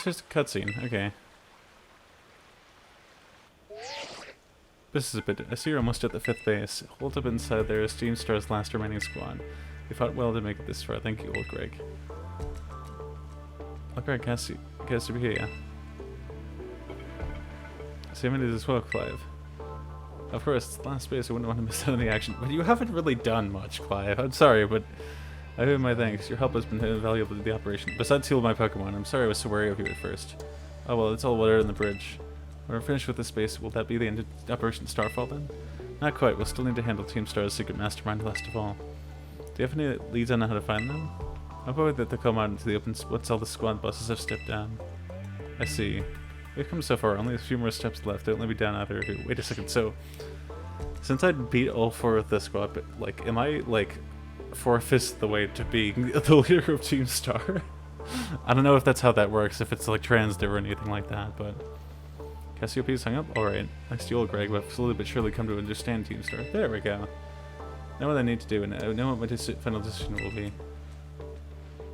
just a cutscene. Okay. This is a bit. I see you're almost at the 5th base. Hold up inside there is Team Star's last remaining squad. You fought well to make it this far. Thank you, old Greg. Old Greg, guess to be here, yeah. Same it is as well, Clive. Of course, it's the last base. I wouldn't want to miss out on the action. But you haven't really done much, Clive. I'm sorry, but I owe you my thanks. Your help has been invaluable to the operation. Besides heal my Pokemon, I'm sorry I was so wary of you at first. Oh well, it's all water in the bridge. When we're finished with this base, will that be the end of Operation Starfall then? Not quite. We'll still need to handle Team Star's secret mastermind last of all. Do you have any leads on how to find them? I'll go with it to come out into the open once all the squad bosses have stepped down. I see. We've come so far, only a few more steps left. Don't let me down either of you. Wait a second, so since I beat all 4 of the squad, but, like, am I like 4/5 the way to being the leader of Team Star? I don't know if that's how that works, if it's like transdiv or anything like that, but Cassiopeia's hung up? Alright. Nice to you, old Greg, but I've slowly but surely come to understand Team Star. There we go. Know what I need to do, and I know what my final decision will be.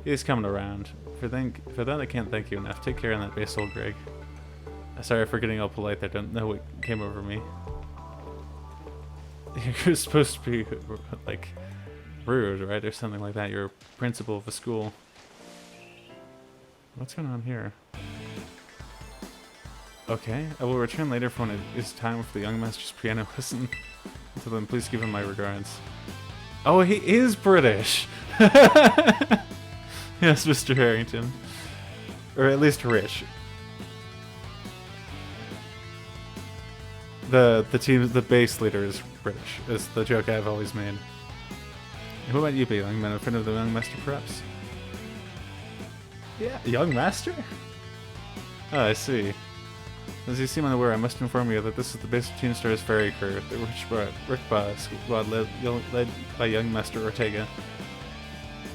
He's coming around. For that I can't thank you enough. Take care on that base, old Greg. Sorry for getting all polite there. Don't know what came over me. You're supposed to be, like, rude, right? Or something like that. You're a principal of a school. What's going on here? Okay, I will return later for when it is time for the young master's piano lesson. Until then, please give him my regards. Oh, he is British! Yes, Mr. Harrington. Or at least rich. The base leader is British, is the joke I've always made. Who might you be, young man? A friend of the young master, perhaps? Yeah, young master? Oh, I see. As you seem unaware, I must inform you that this is the base of Team Star's ferry crew, the Rick squad led by young Master Ortega.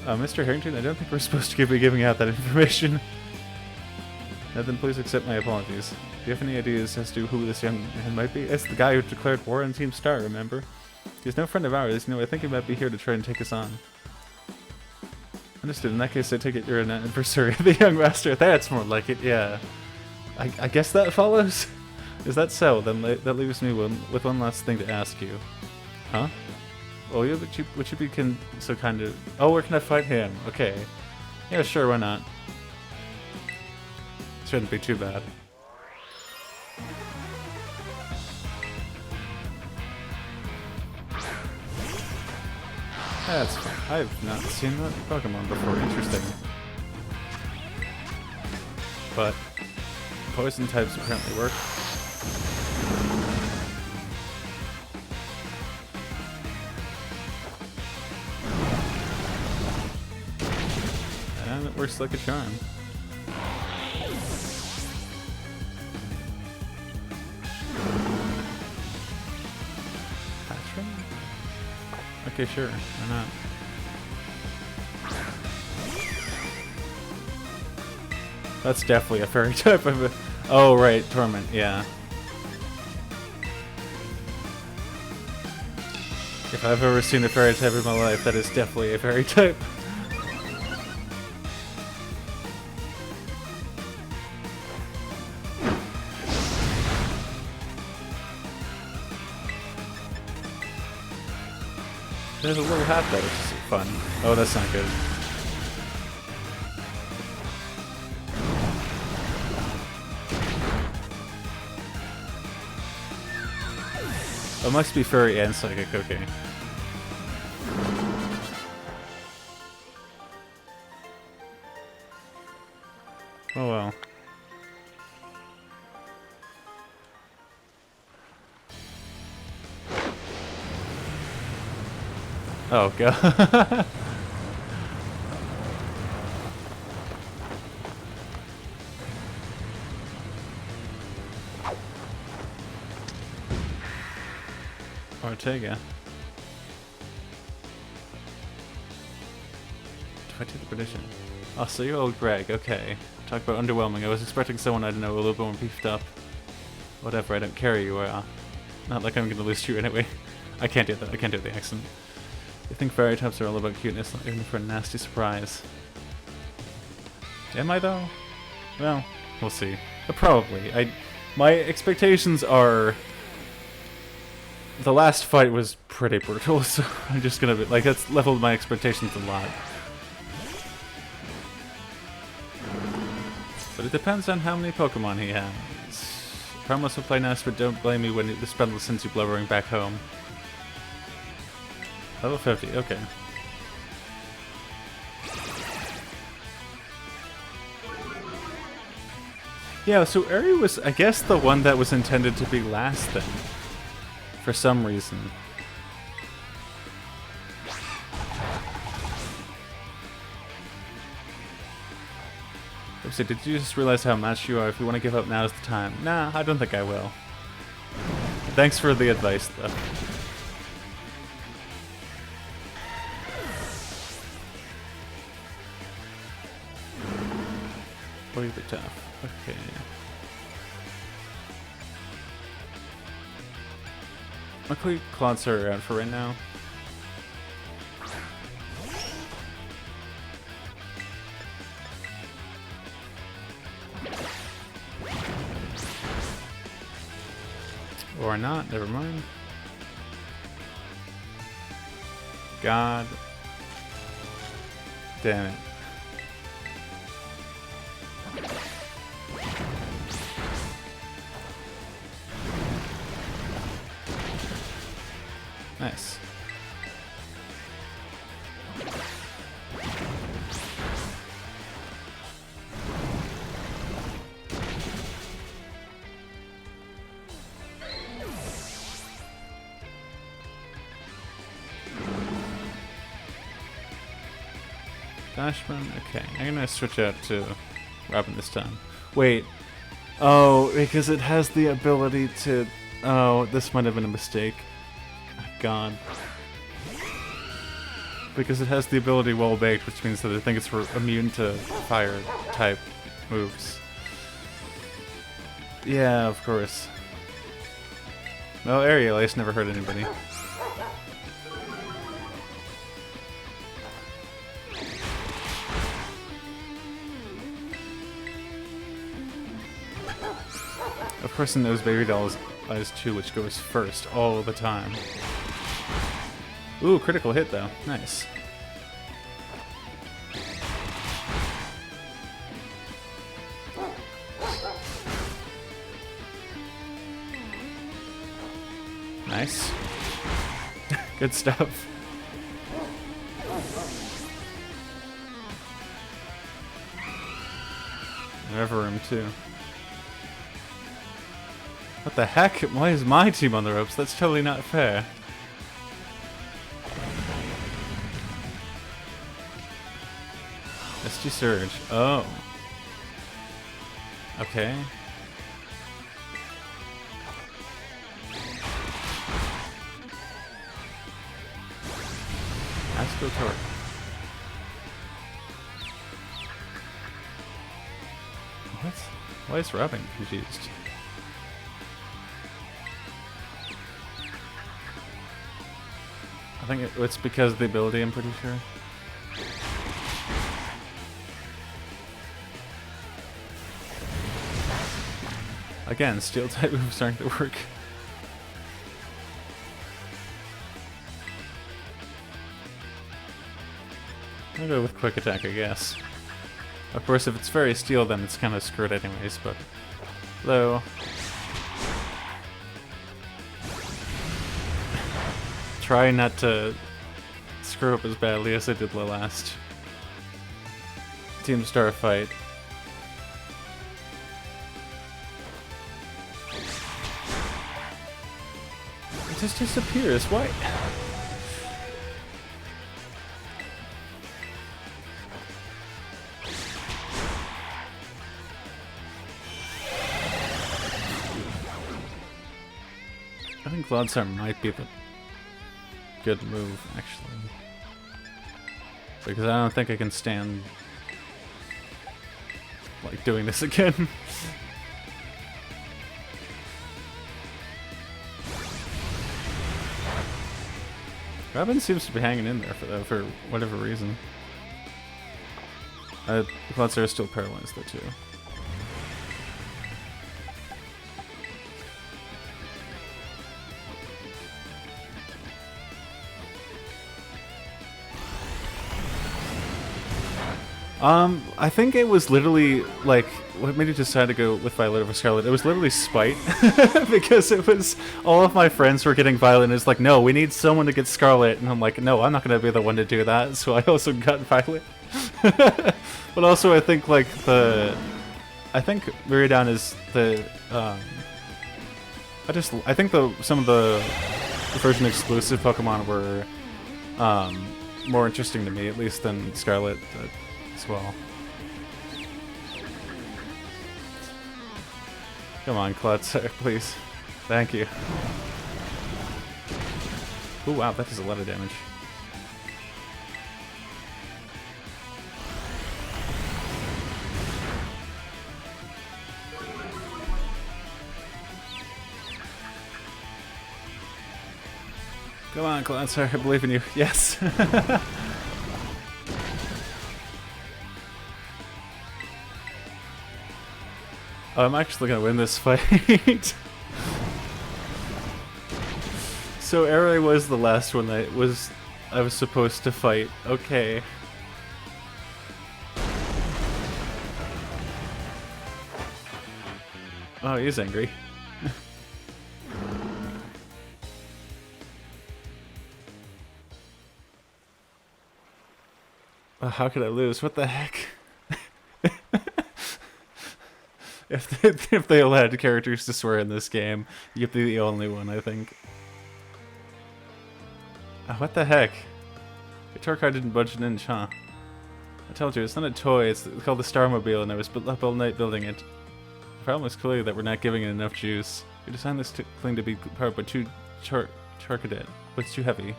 Mr. Harrington, I don't think we're supposed to be giving out that information. Now then, please accept my apologies. Do you have any ideas as to who this young man might be? It's the guy who declared war on Team Star, remember? He's no friend of ours. No, I think he might be here to try and take us on. Understood. In that case, I take it you're an adversary of the young master. That's more like it, yeah. I guess that follows? Is that so? Then that leaves me with one last thing to ask you. Huh? Oh, yeah, would you be so kind of... Oh, where can I fight him? Okay. Yeah, sure, why not? Shouldn't be too bad. That's fine. I've not seen that Pokemon before. Interesting. But poison types apparently work. And it works like a charm. Patron? Okay, sure. Why not? That's definitely a fairy type of a... Oh, right. Torment, yeah. If I've ever seen a fairy type in my life, that is definitely a fairy type. There's a little hat though, which is fun. Oh, that's not good. Oh, it must be furry and psychic, okay. Oh well. Oh god. Ortega. Do I take the prediction? Oh, so you're old Greg, okay. Talk about underwhelming. I was expecting someone, I don't know, a little bit more beefed up. Whatever, I don't care you are. Not like I'm gonna lose to you anyway. I can't do that, I can't do the accent. You think fairy types are all about cuteness, not even for a nasty surprise. Am I though? Well, We'll see. Probably. My expectations are... The last fight was pretty brutal, so I'm just gonna be... Like, that's leveled my expectations a lot. But it depends on how many Pokemon he has. Promise will play nice, but don't blame me when the spell sends you blubbering back home. Level 50, okay. Yeah, so Eri was, I guess, the one that was intended to be last then. For some reason. Oopsie, did you just realize how matched you are? If you want to give up, now is the time. Nah, I don't think I will. Thanks for the advice, though. Really tough. Okay. Luckily, Claudes are out for right now. Or not, never mind. God damn it. Nice. Dashman? Okay, I'm gonna switch out to Robin this time. Wait. Oh, because it has the ability to... Oh, this might have been a mistake. God. Because it has the ability Wall Baked, which means that I think it's immune to fire type moves. Yeah, of course. Well, Aerial Ace never hurt anybody. Of course, in those Baby Dolls eyes too, which goes first all the time. Ooh, critical hit though. Nice. Nice. Good stuff. Reverum too. What the heck? Why is my team on the ropes? That's totally not fair. SG Surge. Oh. Okay. Astro Torque. What? Why is Robin confused? I think it's because of the ability, I'm pretty sure. Again, steel type moves starting to work. I'll go with quick attack, I guess. Of course, if it's very steel, then it's kind of screwed anyways, but... Hello. Try not to screw up as badly as I did the last Team Star fight. It just disappears. Why? I think Cloudstar might be the good move, actually. Because I don't think I can stand like doing this again. Robin seems to be hanging in there for whatever reason. Cloudstar is still paralyzed though too. I think it was literally, like, what made me decide to go with Violet over Scarlet? It was literally spite. Because it was, all of my friends were getting Violet, and it's like, no, we need someone to get Scarlet. And I'm like, no, I'm not going to be the one to do that, so I also got Violet. But also, I think, like, I think Miridan is the, I think some of the version exclusive Pokemon were, more interesting to me, at least, than Scarlet as well. Come on, Klutz, please. Thank you. Oh wow, that does a lot of damage. Come on, Klutz, I believe in you. Yes! Oh, I'm actually gonna win this fight. So Aray was the last one I was supposed to fight. Okay. Oh, he's angry. How could I lose? What the heck? If they allowed characters to swear in this game, you'd be the only one, I think. What the heck? Your tour card didn't budge an inch, huh? I told you, it's not a toy, it's called the Starmobile, and I was up all night building it. The problem is clearly that we're not giving it enough juice. We designed this thing to be powered by two Charcadet, but it's too heavy.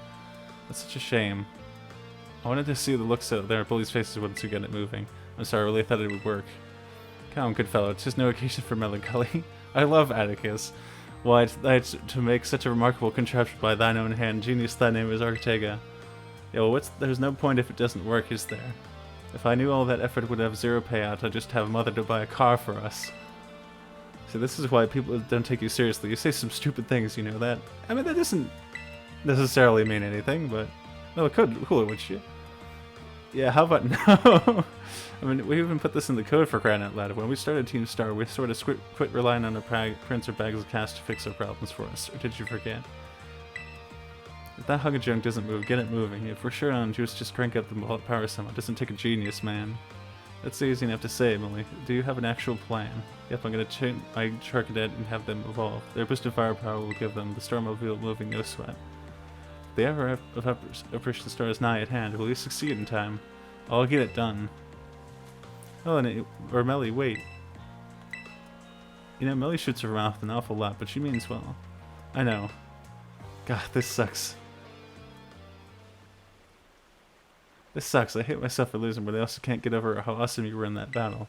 That's such a shame. I wanted to see the looks of their bullies' faces once we get it moving. I'm sorry, I really thought it would work. Calm, good fellow, it's just no occasion for melancholy. I love Atticus. Why, to make such a remarkable contraption by thine own hand, genius thy name is Artega. Yeah, well, there's no point if it doesn't work, is there? If I knew all that effort would have zero payout, I'd just have mother to buy a car for us. See, this is why people don't take you seriously. You say some stupid things, you know that? I mean, that doesn't necessarily mean anything, but... No, it could cool it, would you? Yeah, how about no? I mean, we even put this in the code for crying out loud. When we started Team Star, we sort of quit relying on our prints or bags of cash to fix our problems for us. Or did you forget? If that hunk of junk doesn't move, get it moving. If we're sure on juice, just crank up the power some. It doesn't take a genius, man. That's easy enough to say, Emily. Do you have an actual plan? Yep, I'm gonna change my Charcadet and have them evolve. Their boosted firepower will give them the Starmobile moving no sweat. If they ever approach the stars nigh at hand, will you succeed in time? I'll get it done. Oh, or Melly, wait. You know, Melly shoots her mouth an awful lot, but she means well. I know. God, this sucks. This sucks. I hate myself for losing, but I also can't get over how awesome you were in that battle.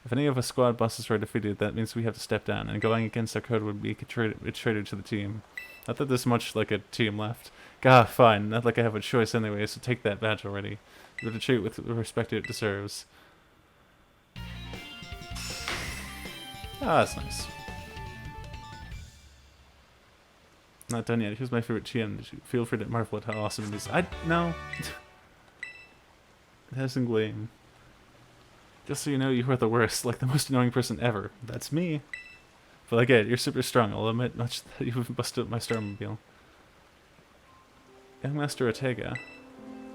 If any of us squad bosses are defeated, that means we have to step down, and going against our code would be a traitor to the team. Not that there's much like a team left. God, fine. Not like I have a choice anyway, so take that badge already. You have to treat it with the respect it deserves. Ah, that's nice. Not done yet. Who's my favorite TM? Feel free to marvel at how awesome it is. No. It hasn't gleam. Just so you know, you are the worst, like the most annoying person ever. That's me. But I get it, you're super strong. I'll admit much that you've busted up my Starmobile. Young Master Ortega.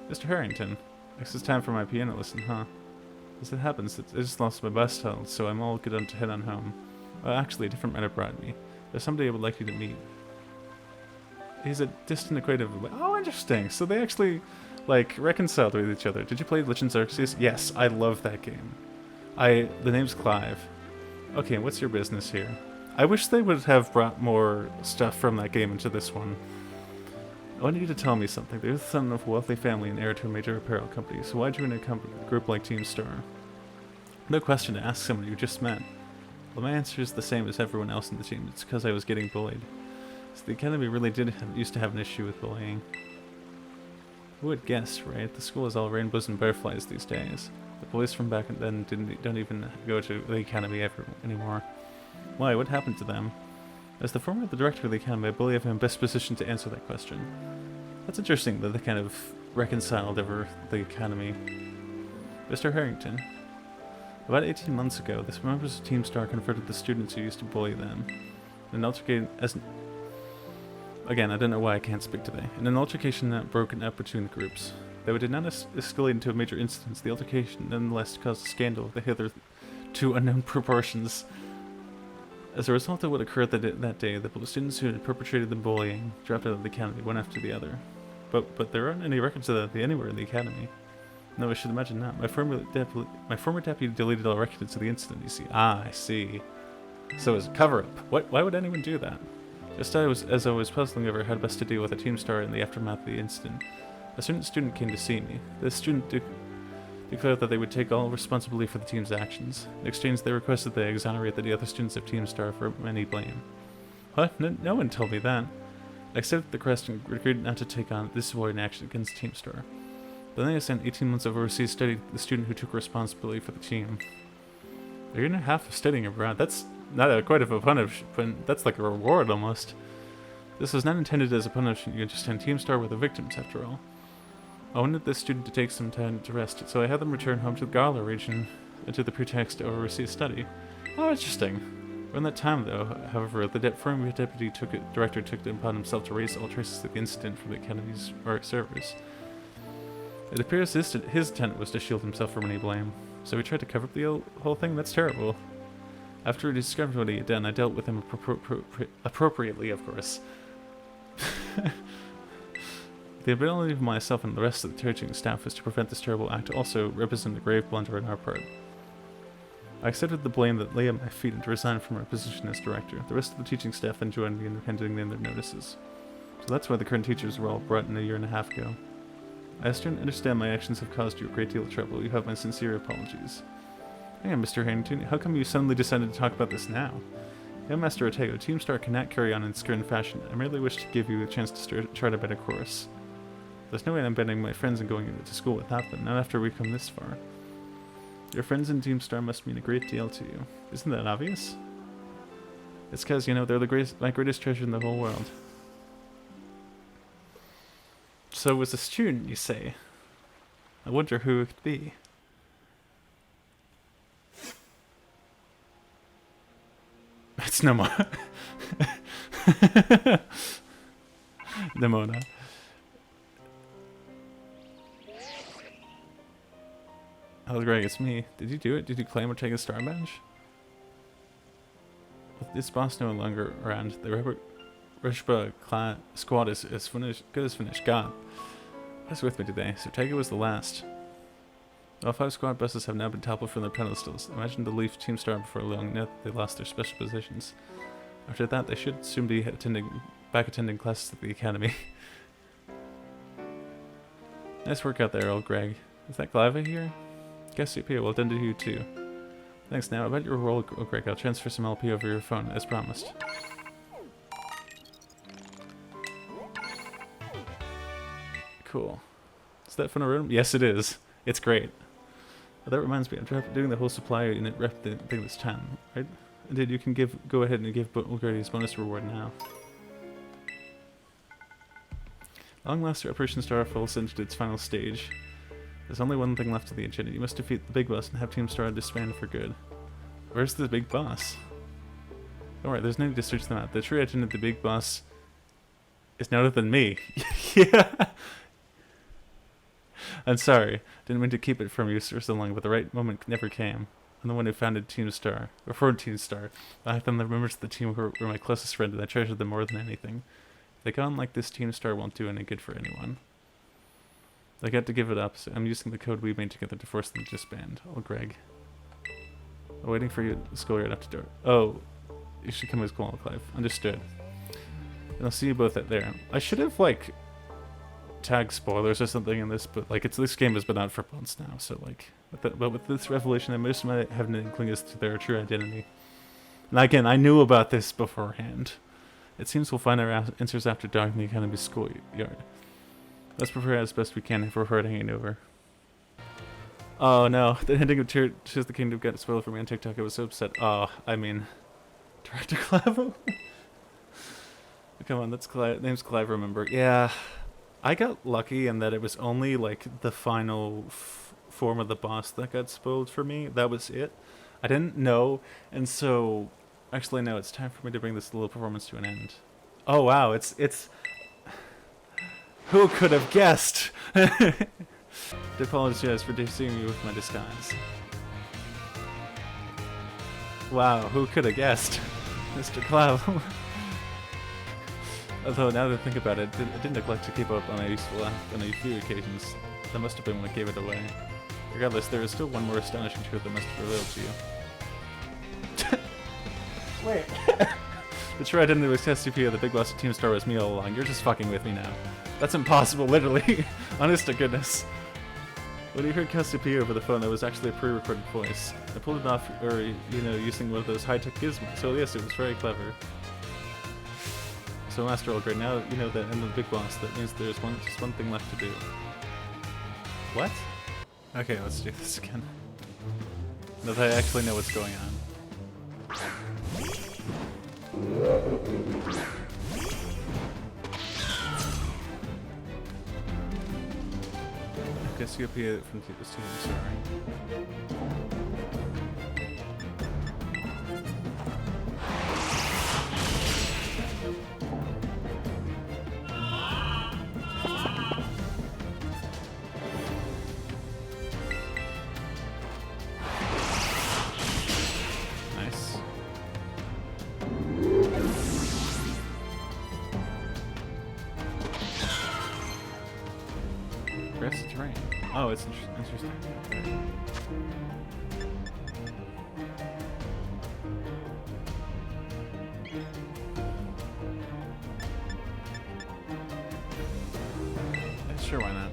Mr. Harrington. Next it's time for my piano lesson, huh? As it happens, I just lost my bus held, so I'm all good to head on home. Well, actually, a different matter brought me. There's somebody I would like you to meet. He's a distant acquaintance. Oh, interesting. So they actually, like, reconciled with each other. Did you play Legends Arceus? Yes, I love that game. The name's Clive. Okay, what's your business here? I wish they would have brought more stuff from that game into this one. I want you to tell me something. You're the son of a wealthy family and heir to a major apparel company, so why'd you in a group like Team Star? No question to ask someone you just met. Well, my answer is the same as everyone else in the team. It's because I was getting bullied. So the academy really used to have an issue with bullying. Who would guess, right? The school is all rainbows and butterflies these days. The boys from back then don't even go to the academy anymore. Why? What happened to them? As the former director of the academy, I believe I'm best positioned to answer that question. That's interesting that they kind of reconciled over the academy. Mr. Harrington. About 18 months ago, the members of Team Star confronted the students who used to bully them. In an altercation, again, I don't know why I can't speak today. In an altercation that broke out between the groups. Though it did not escalate into a major incident, the altercation nonetheless caused a scandal of the hitherto unknown proportions. As a result of what occurred that day, the students who had perpetrated the bullying dropped out of the academy one after the other. But there aren't any records of that anywhere in the academy. No, I should imagine not. My former deputy deleted all records of the incident, you see. Ah, I see. So it was a cover-up. Why would anyone do that? Just as I was puzzling over how best to deal with a Team Star in the aftermath of the incident, a certain student came to see me. This student declared that they would take all responsibility for the team's actions. In exchange, they requested that I exonerate the other students of Team Star for any blame. What? No one told me that. I accepted the request and agreed not to take on this subordinate action against Team Star. But then I spent 18 months of overseas studying the student who took responsibility for the team. A year and a half of studying abroad. That's not quite of a punishment, that's like a reward almost. This was not intended as a punishment, you understand. Team Star were the victims, after all. I wanted this student to take some time to rest, so I had them return home to the Gala region under the pretext of overseas study. Oh, interesting. Around that time, though, however, the former deputy director took it upon himself to erase all traces of the incident from the Academy's servers. It appears his intent was to shield himself from any blame, so he tried to cover up the whole thing. That's terrible. After he discovered what he had done, I dealt with him appropriately, of course. The ability of myself and the rest of the teaching staff was to prevent this terrible act also represent a grave blunder on our part. I accepted the blame that lay at my feet and resigned from my position as director. The rest of the teaching staff then joined me in handing in their notices. So that's why the current teachers were all brought in a year and a half ago. I understand my actions have caused you a great deal of trouble. You have my sincere apologies. Hang on, Mr. Harrington. How come you suddenly decided to talk about this now? Yeah, Master Otego, Team Star cannot carry on in its current fashion. I merely wish to give you a chance to chart a better course. There's no way I'm abandoning my friends and going to school without them, not after we've come this far. Your friends in Team Star must mean a great deal to you. Isn't that obvious? It's because, you know, they're my greatest treasure in the whole world. So it was a student, you say? I wonder who it could be. It's Nomona. Nomona. Oh, Greg, it's me. Did you do it? Did you claim or take a star badge? With this boss no longer around, the Rishba squad is finished. Good as finished. God. What's with me today? Sortega was the last. All 5 squad buses have now been toppled from their pedestals. Imagine the leave Team Star before long, now that they lost their special positions. After that, they should soon be back attending classes at the academy. Nice work out there, old Greg. Is that Glaiva here? Guess CP, well done to you too. Thanks. Now about your role, Greg. I'll transfer some LP over your phone, as promised. Cool. Is that from a room? Yes, it is. It's great. Oh, that reminds me, I'm doing the whole supply unit rep thing this time, right? Indeed, you can go ahead and give Bulgaria's bonus reward now. Long last, Operation Starfall is into its final stage. There's only one thing left of the agenda. You must defeat the big boss and have Team Star disband for good. Where's the big boss? Don't worry, there's no need to search them out. The true agent of the big boss is none other than me. Yeah. I'm sorry. Didn't mean to keep it from you for so long, but the right moment never came. I'm the one who founded Team Star, or formed Team Star. I them the members of the team who were my closest friend, and I treasure them more than anything. If they go on like this, Team Star won't do any good for anyone. I got to give it up, so I'm using the code we made together to force them to disband. Oh, Greg. I'm waiting for you at the schoolyard after door. Oh, you should come to school, Clive. Understood. And I'll see you both at there. I should have, like, tagged spoilers or something in this, but, like, this game has been out for months now, so, like, but with this revelation, I most might have an inkling as to their true identity. And again, I knew about this beforehand. It seems we'll find our answers after dark in the Academy schoolyard. Let's prepare as best we can if we're hanging over. Oh no, the ending of Tears of the Kingdom got spoiled for me on TikTok. I was so upset. Oh, I mean, Director Clive. Come on, that's Clive. Name's Clive. Remember? Yeah, I got lucky in that it was only like the final form of the boss that got spoiled for me. That was it. I didn't know, and so actually no, it's time for me to bring this little performance to an end. Oh wow, it's who could have guessed? I apologize for deceiving you with my disguise. Wow, who could have guessed? Mr. Clow. Although now that I think about it, I did neglect to keep up on a useful app on a few occasions. That must have been what gave it away. Regardless, there is still one more astonishing truth that must be revealed to you. Wait. The true identity of SCP of the big boss of Team Star was me all along. You're just fucking with me now. That's impossible, literally. Honest to goodness. When you heard Cassiopeia over the phone, that was actually a pre-recorded voice. I pulled it off, or, you know, using one of those high-tech gizmos. So yes, it was very clever. So Master Olgrid, now you know that I'm the big boss. That means there's just one thing left to do. What? Okay, let's do this again. Now that I actually know what's going on. Cassiopeia from this team, sorry. Grassy terrain. Oh, it's interesting. Yeah, sure, why not?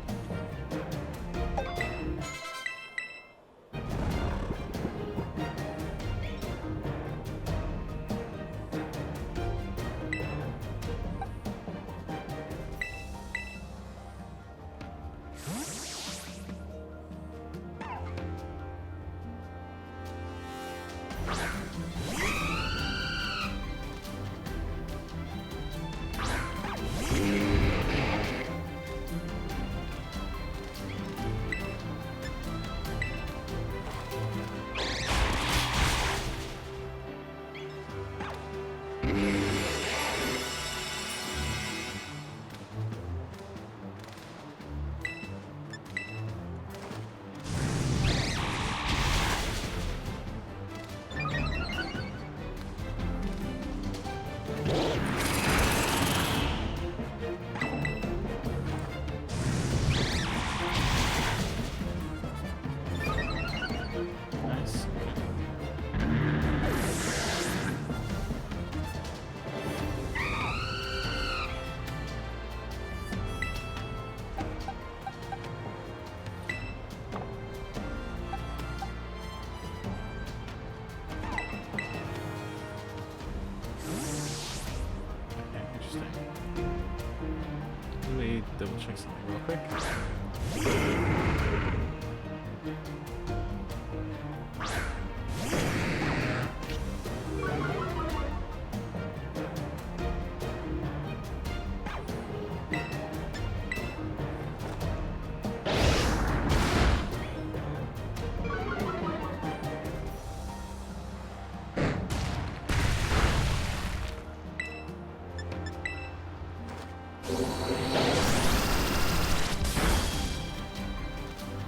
Let me double check something real quick.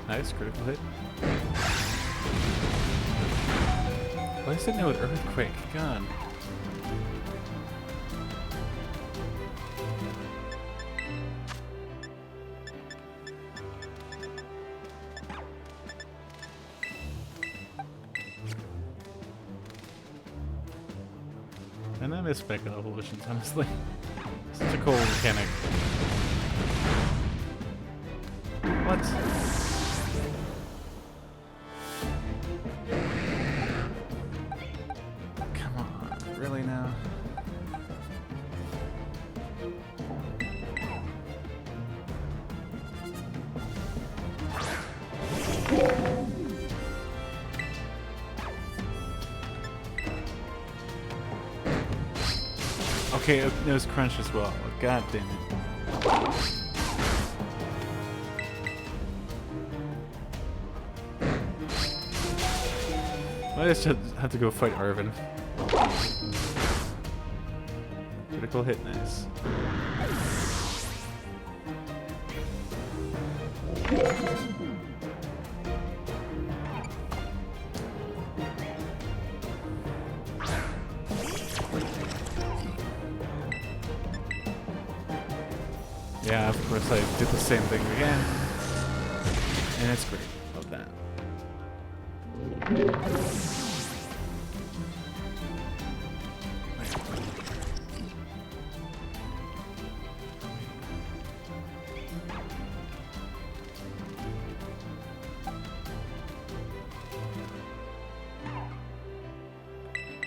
Nice, critical hit. Why is it no earthquake? God. And I miss Mega Evolutions, honestly. Such a cool mechanic. What? Really now? Okay, it was crunch as well. God damn it. I just have to go fight Arvin. Critical hit, nice. Yeah, of course I did the same thing again. And it's great. Love that.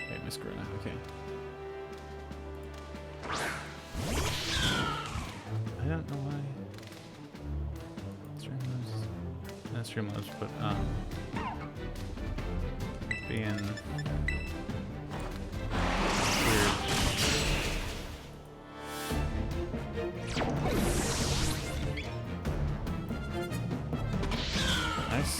Okay, Miss Gruna, okay. I don't know why. Streamlabs. Not Streamlabs, but being weird. Nice.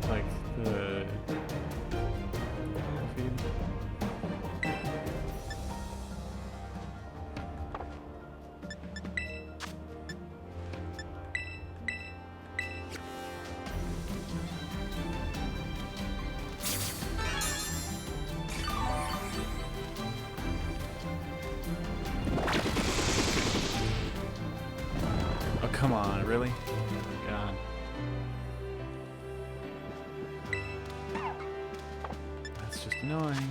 Like the feed. Oh, come on, really? God. That's just annoying.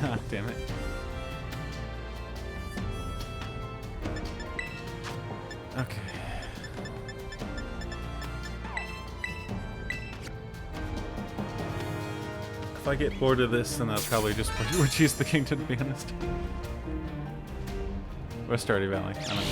God damn it. Okay. If I get bored of this, then I'll probably just play Reduce the Kingdom, to be honest. Or Stardew Valley. I don't know.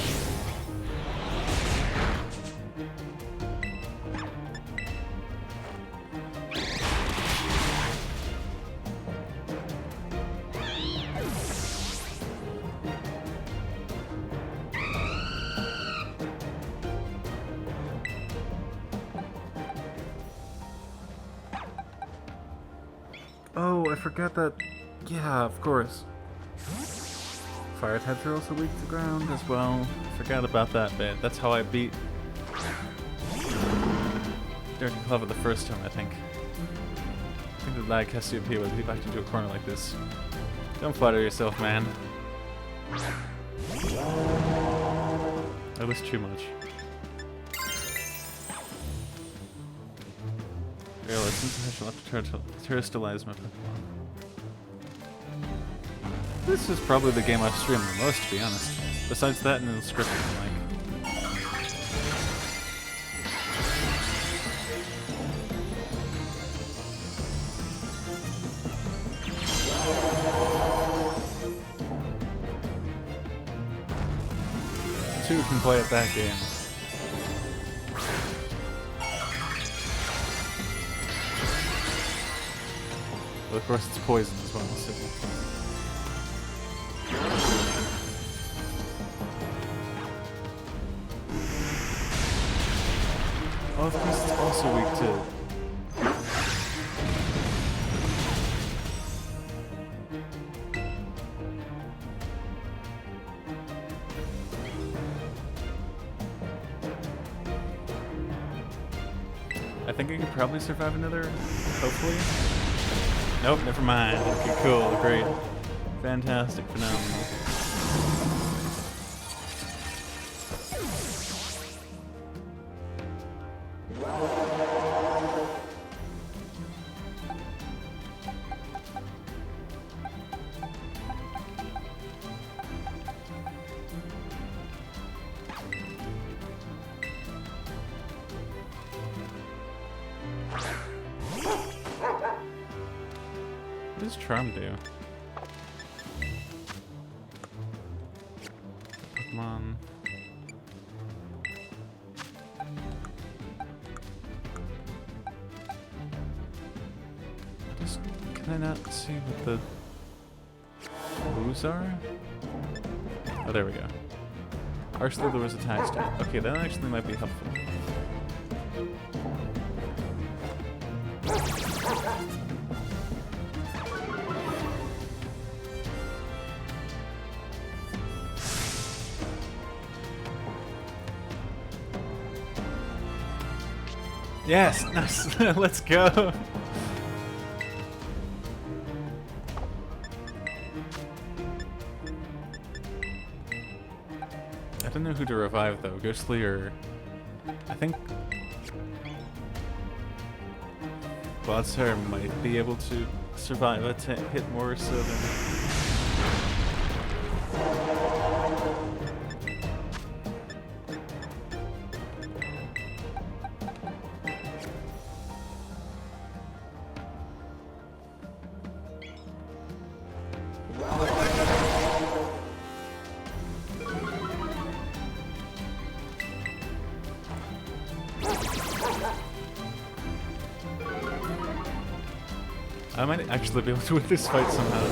Oh, I forgot that. Yeah, of course. Fire types are also weak to ground as well. Forgot about that bit. That's how I beat Dirty Clever the first time, I think. I think the lag Cassiopeia would be backed into a corner like this. Don't flatter yourself, man. That was too much. Realize since I have to terrestrialize my Pokemon. This is probably the game I've streamed the most, to be honest. Besides that and the scripting, like. Two can play at that game. But of course it's poison as well, so. Oh, of course it's also weak to... I think I could probably survive another, hopefully. Nope, never mind. Okay, cool, great. Fantastic, phenomenal. What does Charm do? Pokemon. Can I not see what the moves are? Oh, there we go. Harshly lowers attack stat. Okay, that actually might be helpful. Yes, nice. Let's go. I don't know who to revive though, Ghostly or I think Bloodshare might be able to survive a hit more so than. I might actually be able to win this fight somehow.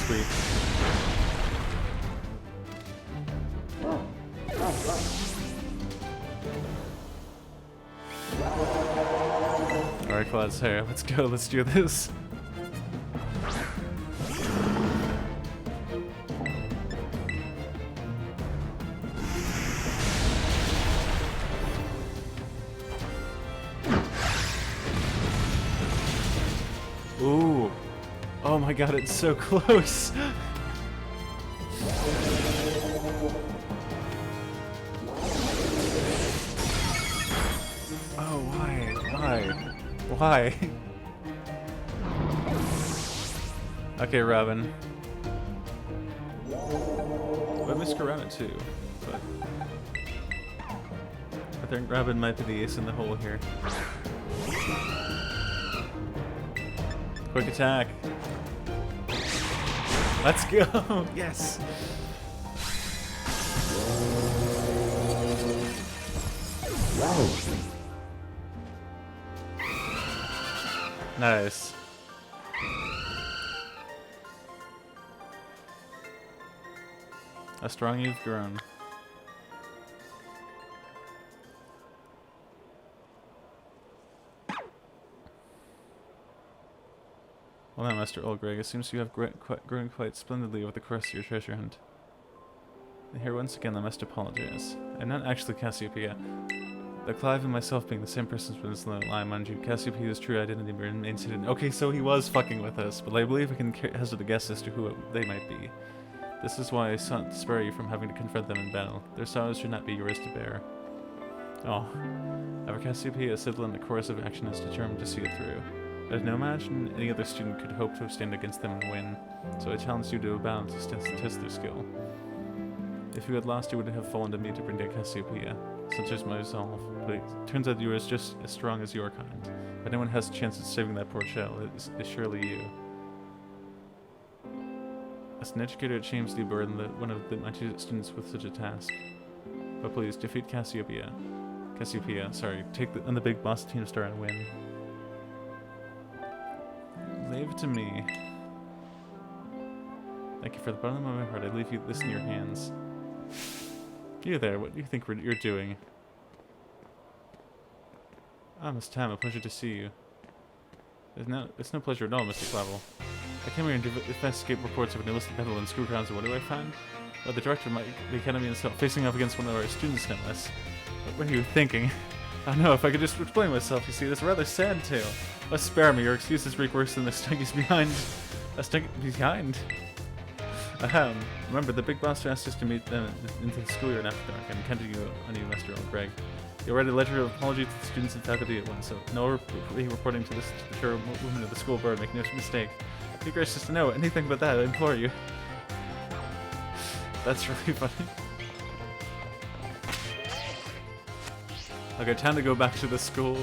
Sweet. Alright, Cloud's hair. Let's go. Let's do this. Ooh. Oh my god, it's so close. Oh, why? Why? Okay, Robin. I missed Corona too, but I think Robin might be the ace in the hole here. Quick attack. Let's go! Yes! Wow. Nice. How strong you've grown. Well now, Master Olgreg, it seems you have grown quite splendidly over the course of your treasure hunt. And here once again I must apologize. I'm not actually Cassiopeia. Though Clive and myself being the same person's been this lie, mind you, Cassiopeia's true identity remains hidden. Okay, so he was fucking with us, but I believe I can hazard a guess as to who they might be. This is why I sought to spare you from having to confront them in battle. Their sorrows should not be yours to bear. Oh. However, Cassiopeia's civil in the course of action is determined to see it through. I have no imagine any other student could hope to stand against them and win, so I challenge you to a battle to test their skill. If you had lost, you would have fallen to me to bring down Cassiopeia. Such is my resolve, but it turns out you are just as strong as your kind. If anyone has a chance at saving that poor child, it is surely you. As an educator, it shames to burden one of my two students with such a task. But please, defeat Cassiopeia. Sorry. Take on the big boss team star and win. Leave it to me. Thank you for the bottom of my heart. I leave this in your hands. You there, what do you think you're doing? Ah, Miss Tam, a pleasure to see you. It's no pleasure at all, Mr. Clavel. I came here and investigate reports of an illicit peddle in school grounds, and what do I find? Well, the director of the academy himself, facing off against one of our students, no less. What are you thinking? I don't know, if I could just explain myself, you see, it's a rather sad tale. But spare me, your excuses reek worse than the stinkies behind. A stink behind? Ahem. Remember, the big boss asked us to meet them into the schoolyard after dark, and counted you on you, Master Old Greg. You write a letter of apology to the students and faculty at once, so no reporting to the sure woman of the school board, make no mistake. Be gracious to know anything but that, I implore you. That's really funny. Okay, time to go back to the school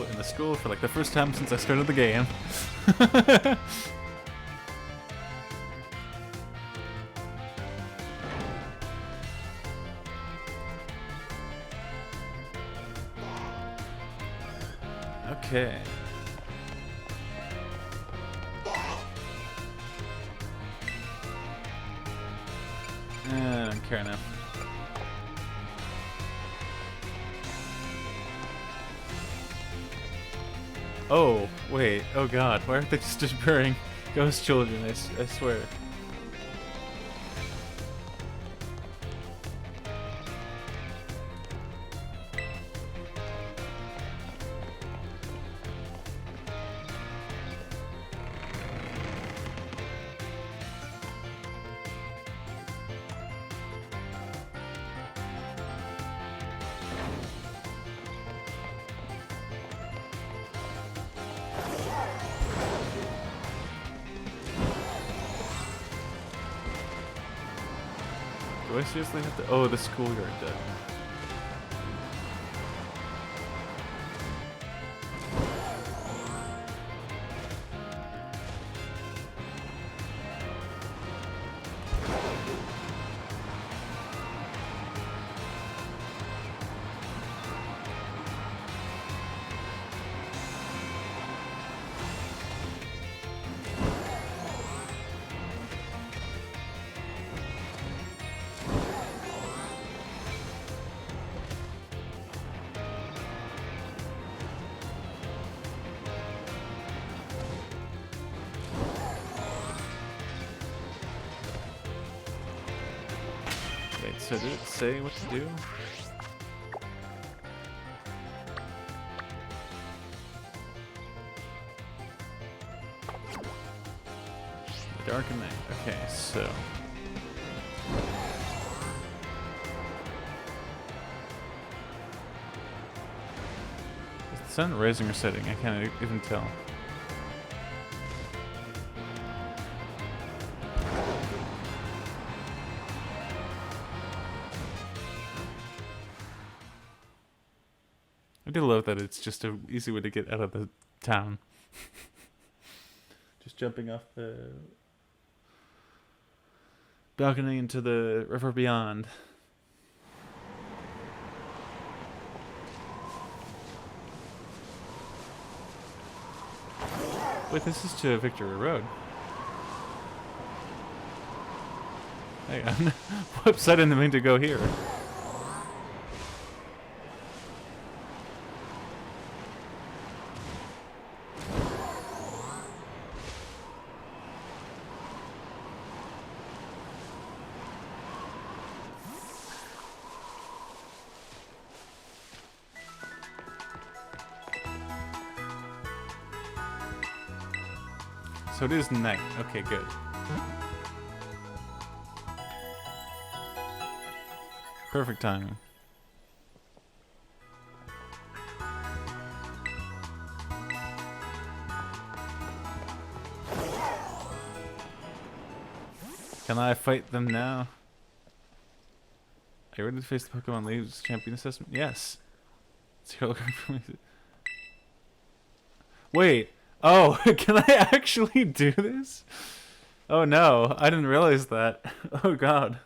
for like the first time since I started the game. Okay. I don't care now. Oh, wait. Oh god, why aren't they just disappearing ghost children? I swear. Do I seriously have to? Oh, the schoolyard dead. Wait, so did it say what to do? Dark and night. Okay, so. Is the sun rising or setting? I can't even tell. I do love that it's just an easy way to get out of the town. Just jumping off the balcony into the river beyond. Wait, this is to Victory Road. Hang on. Whoops, I didn't mean to go here. So it is night. Okay, good. Perfect timing. Can I fight them now? Are you ready to face the Pokemon League's champion assessment? Yes. Wait. Oh, can I actually do this? Oh no, I didn't realize that. Oh god.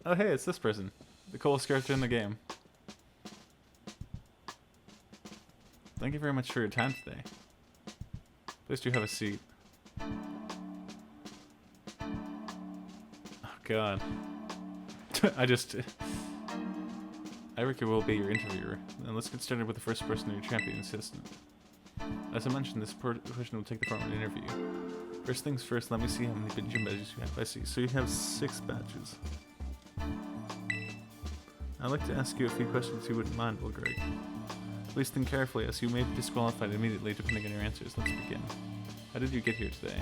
Oh hey, it's this person. The coolest character in the game. Thank you very much for your time today. Please do have a seat. Oh god. I just... Erika will be your interviewer. Then let's get started with the first person in your champion assistant. As I mentioned, this person will take the form of an interview. First things first, let me see how many gym badges you have. I see. So you have 6 badges. I'd like to ask you a few questions you wouldn't mind, Greg. Please think carefully, as you may be disqualified immediately depending on your answers. Let's begin. How did you get here today?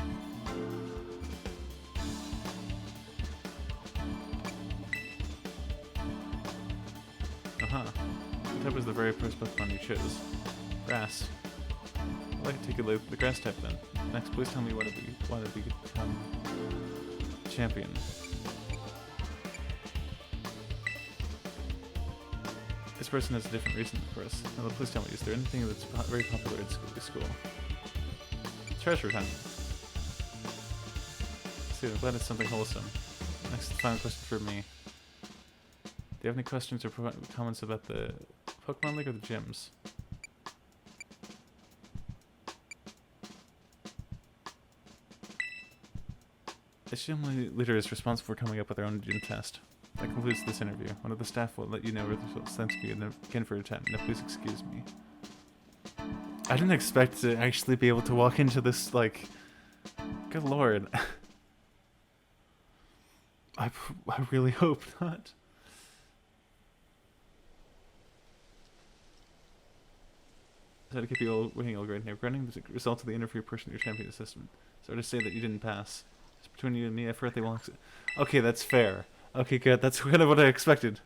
What type was the very first Pokemon you chose? Grass. I'd like to take a look at the grass type then. Next, please tell me why did we become champion? This person has a different reason for us. Now, please tell me, is there anything that's very popular at school? Treasure hunt. See, I'm glad it's something wholesome. Next, final question for me. Do you have any questions or comments about the Pokemon League or the gyms? The gym leader is responsible for coming up with their own gym test. That concludes this interview. One of the staff will let you know where the results. Thanks again for your time. Now please excuse me. I didn't expect to actually be able to walk into this, like... Good lord. I really hope not. Sorry to keep you all waiting all great here. Granting the result of the interview person in your champion assessment. Sorry to say that you didn't pass. Just between you and me, I fear they won't. Okay, that's fair. Okay, good. That's kind of what I expected.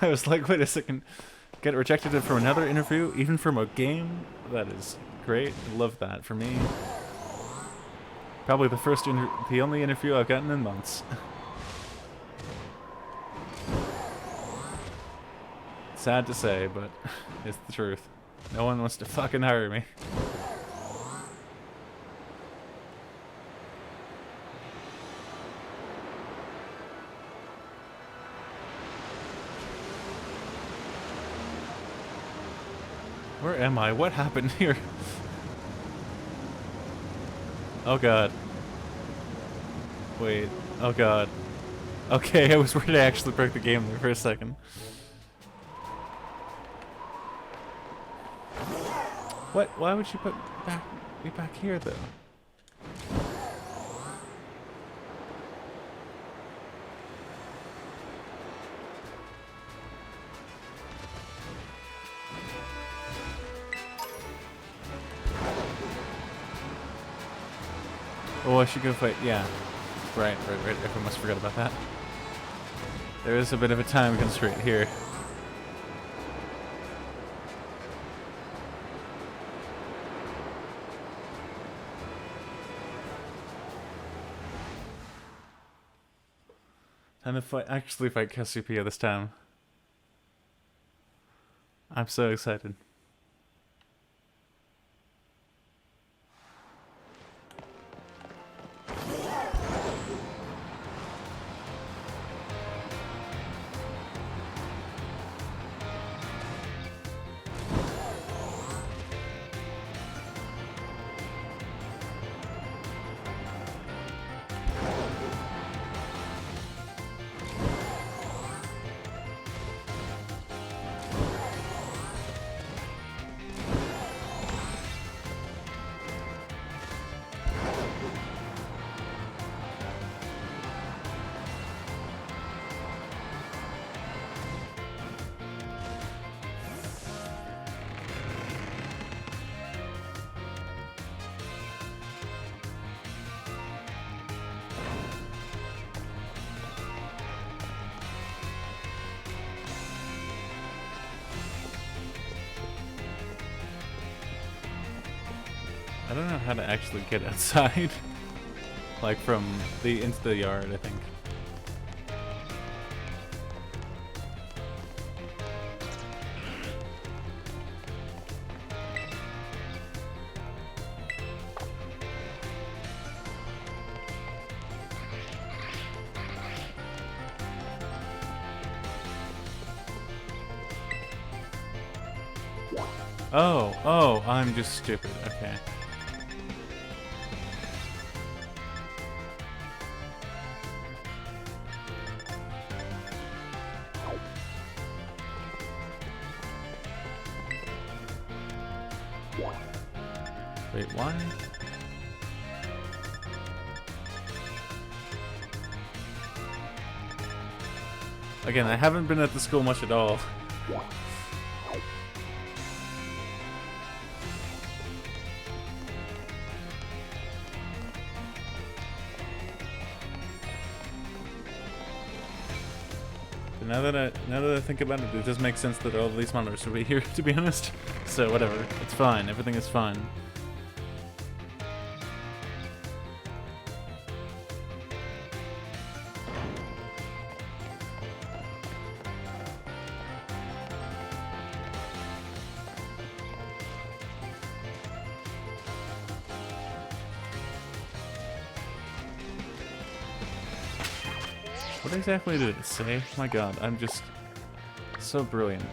I was like, wait a second. Get rejected from another interview, even from a game? That is great. I love that for me. Probably the only interview I've gotten in months. Sad to say, but it's the truth. No one wants to fucking hire me. Where am I? What happened here? Oh god. Wait. Oh god. Okay, I was worried I actually broke the game there for a second. What? Why would you put me back here, though? Oh, I should go fight. Yeah. Right. I almost forgot about that. There is a bit of a time constraint here. Time to actually fight Cassiopeia this time. I'm so excited. I don't know how to actually get outside. Like from into the yard, I think. Oh, I'm just stupid. Okay. Wait, why? Again, I haven't been at the school much at all. But now that I think about it, it does make sense that all of these monitors would be here, to be honest. So whatever, it's fine. Everything is fine. What exactly did it say? My god, I'm just so brilliant.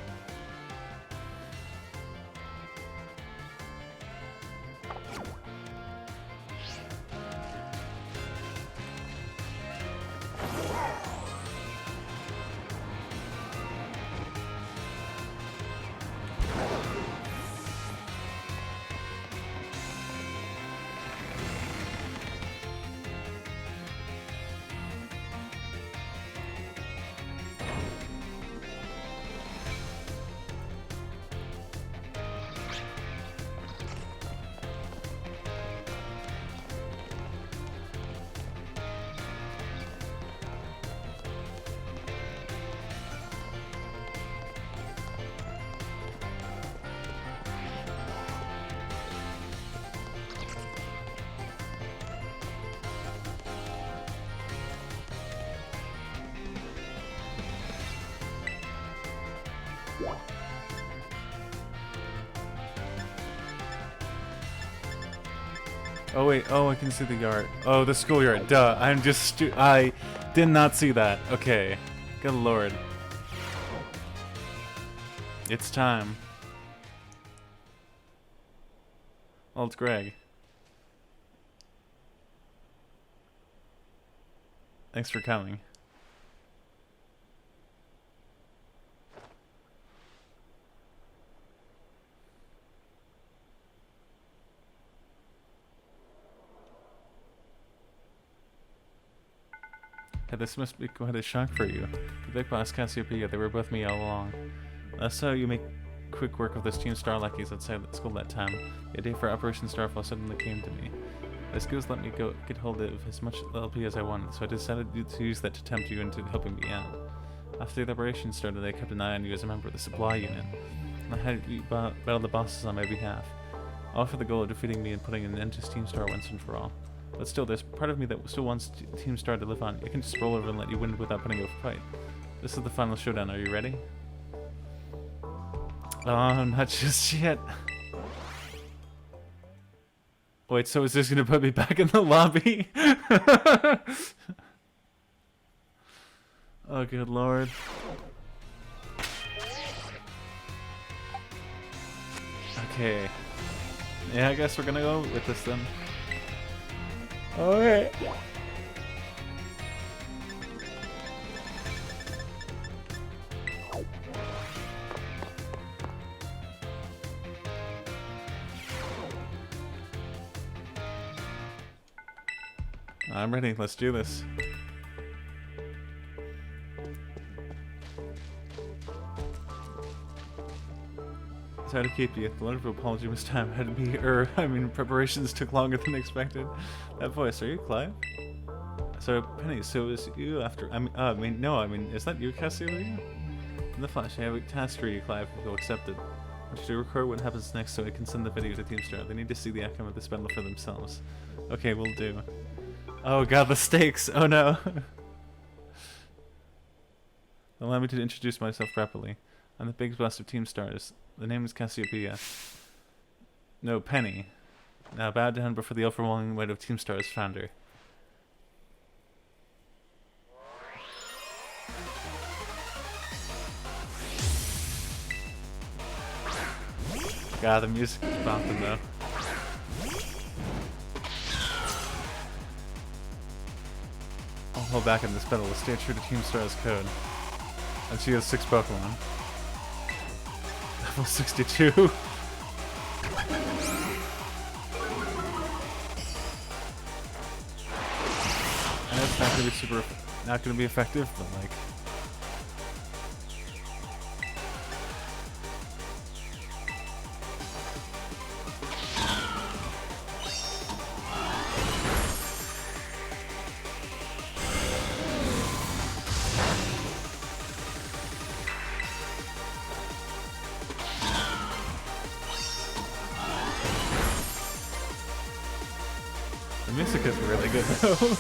Oh wait, oh I can see the yard. Oh, the schoolyard, duh. I'm just I did not see that. Okay. Good lord. It's time. Well, it's Greg. Thanks for coming. Yeah, this must be quite a shock for you. The big boss Cassiopeia, they were both me all along. That's how you make quick work of those Team Star lackeys outside school that time. The idea for Operation Starfall suddenly came to me. The schools let me get hold of as much LP as I wanted, so I decided to use that to tempt you into helping me out. After the operation started, I kept an eye on you as a member of the supply unit. And I had you battle the bosses on my behalf, all for the goal of defeating me and putting an end to Team Star once and for all. But still, there's part of me that still wants Team Star to live on. I can just roll over and let you win without putting up a fight. This is the final showdown. Are you ready? Oh, not just yet. Wait, so is this gonna put me back in the lobby? Oh, good lord. Okay. Yeah, I guess we're gonna go with this then. Alright. I'm ready, let's do this. Sorry to keep you. The letter of apology this time had to be, preparations took longer than expected. That voice, are you Clive? So, Penny, so is you after, is that you, Cassiopeia? In the flash, I have a task for you, Clive, if you'll accept it. I want you to record what happens next so I can send the video to Team Star. They need to see the outcome of this battle for themselves. Okay, we'll do. Oh god, the stakes! Oh no! Allow me to introduce myself properly. I'm the big boss of Team Stars. The name is Cassiopeia. No, Penny. Now bow down before the overwhelming weight of Team Stars founder. God, the music is bumping though. I'll hold back in this battle. We'll stay true to Team Star's code. And she has 6 Pokemon. Level 62. not gonna be super, not gonna be effective, but like. The music is really good though.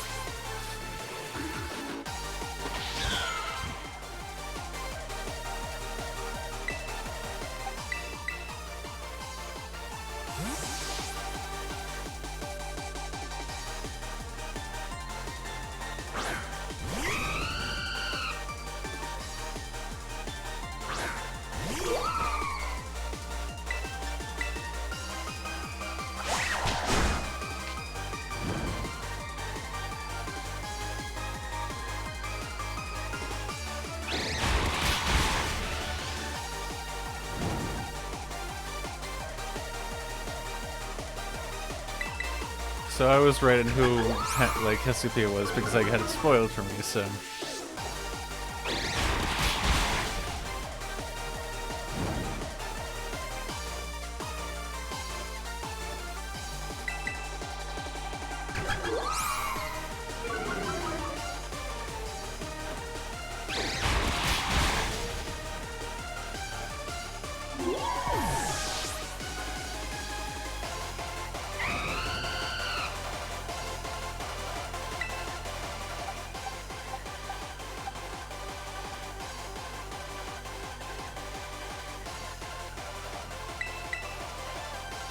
So I was right in who, like, Cassiopeia was because I had it spoiled for me, so...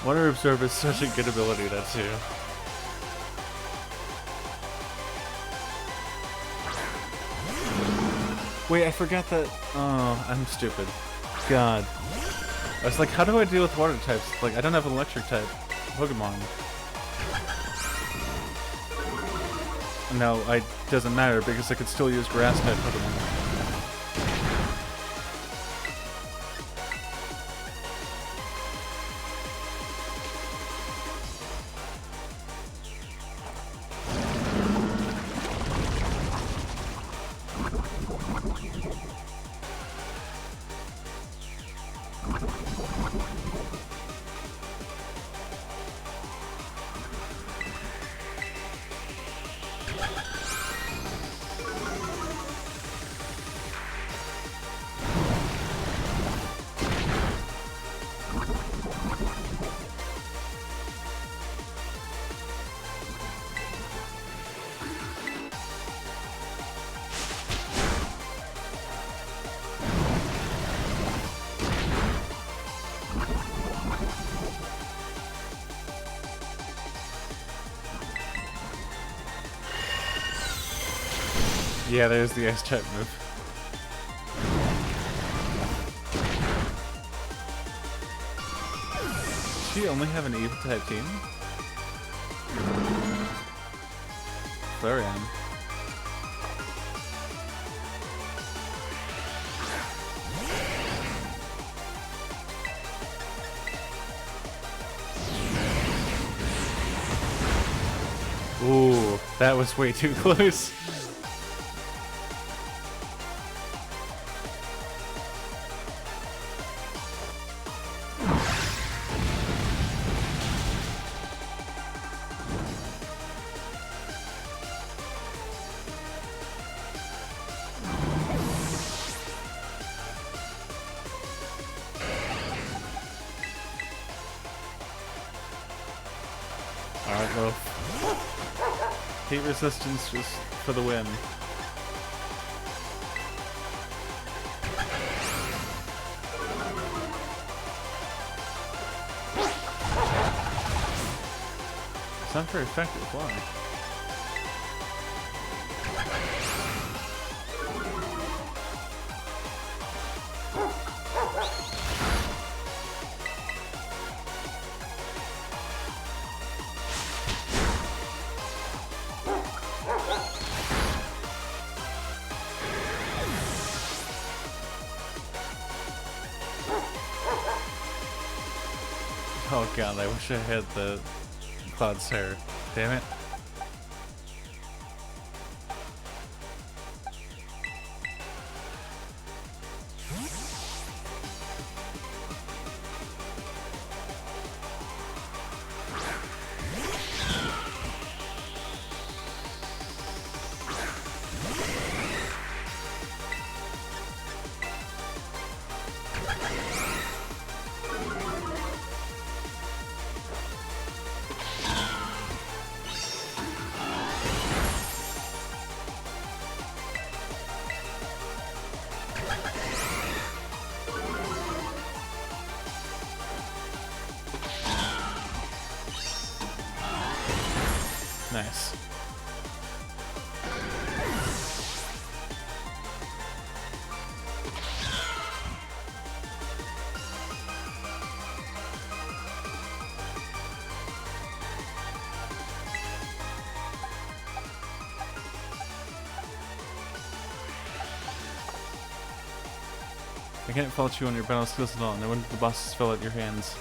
Water Absorb is such a good ability, that too. Wait, I forgot that. Oh, I'm stupid. God. I was like, how do I deal with water types? Like, I don't have an electric type Pokemon. No, it doesn't matter because I could still use grass type Pokemon. Yeah, there's the ice type move. Does she only have an Eve type team? Flareon. Ooh, that was way too close. Alright, well. Heat resistance just for the win. It's not very effective, why? Oh god, I wish I had the Cloud's hair. Damn it. Nice. I can't fault you on your battle skills at all. No wonder the bosses fell at your hands.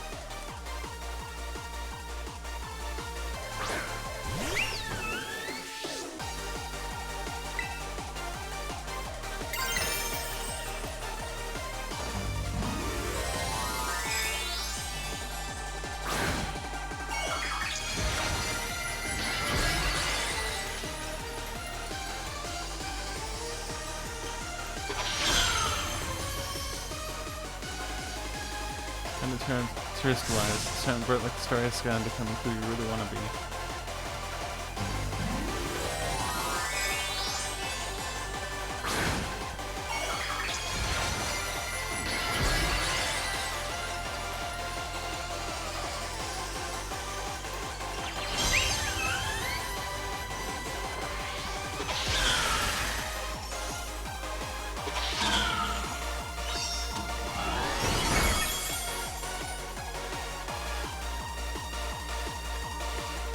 And the turn to risk-wise, it's time to burn like the starry sky and become who you really want to be.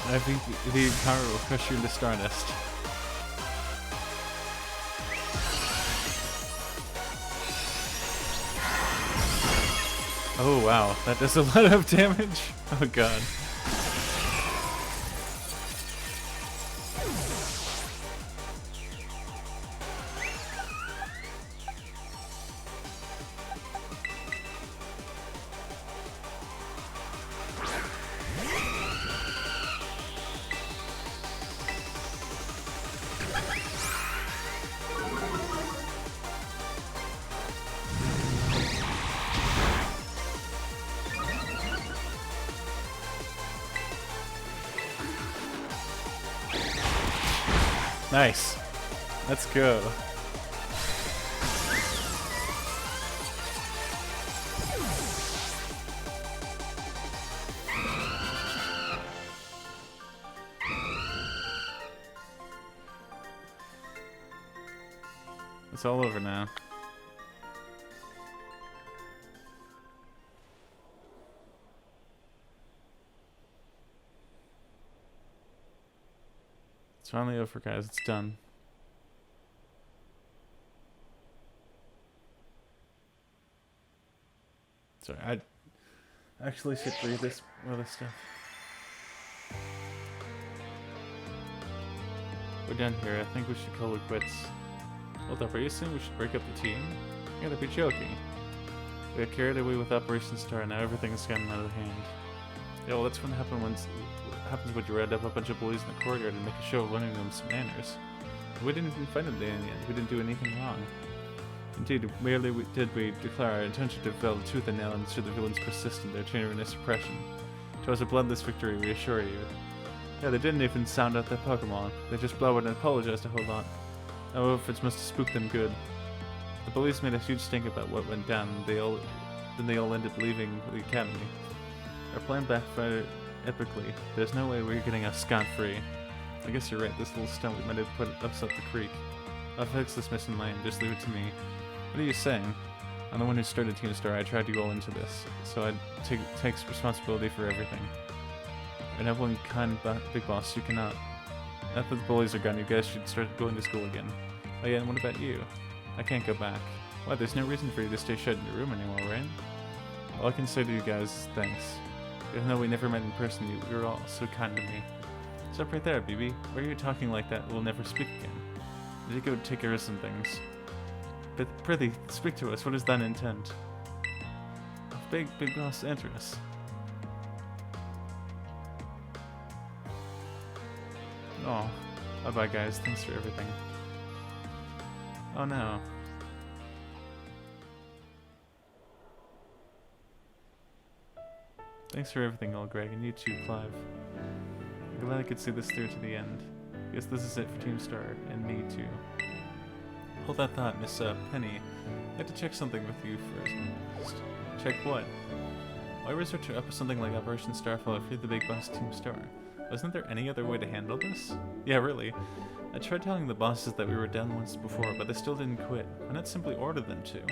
I think the power will crush you into stardust. Oh wow, that does a lot of damage. Oh god. Nice. Let's go. It's all over now. It's finally over, guys. It's done. Sorry, I actually should read this other stuff. We're done here. I think we should call it quits. Hold up, are you saying we should break up the team? You gotta be joking. We got carried away with Operation Star, and now everything's gotten out of hand. Yeah, well, that's what happens when you round up a bunch of bullies in the courtyard and make a show of learning them some manners. We didn't even fight them in the end. We didn't do anything wrong. Indeed, merely did we declare our intention to develop tooth and nail and ensure the villains persist in their tyranny suppression. It was a bloodless victory, we assure you. Yeah, they didn't even sound out their Pokemon. They just blubbered and apologized a whole lot. Our efforts must have spooked them good. The bullies made a huge stink about what went down, and they all ended up leaving the academy. Our plan backfired epically. There's no way we're getting off scot-free. I guess you're right, this little stunt we might have put upset the creek. I'll fix this missing lane, just leave it to me. What are you saying? I'm the one who started Team Star. I tried to go into this, so I takes responsibility for everything. And everyone kind big boss, you cannot. Now that the bullies are gone, you guys should start going to school again. Oh yeah, and what about you? I can't go back. Why, there's no reason for you to stay shut in your room anymore, right? All I can say to you guys is thanks. Even though we never met in person, you were all so kind to me. Stop right there, BB. Why are you talking like that? We'll never speak again. Did you go take care of some things? But Prithee, speak to us. What is thine intent? Big boss, enter us. Oh, bye-bye guys. Thanks for everything. Oh no. Thanks for everything, old Greg, and you too, Clive. I'm glad I could see this through to the end. Guess this is it for Team Star, and me too. Hold that thought, Miss Penny. I'd like to check something with you first. Check what? Why research up something like Operation Starfall if you're the big boss Team Star? Wasn't there any other way to handle this? Yeah, really. I tried telling the bosses that we were down once before, but they still didn't quit. Why not simply order them to?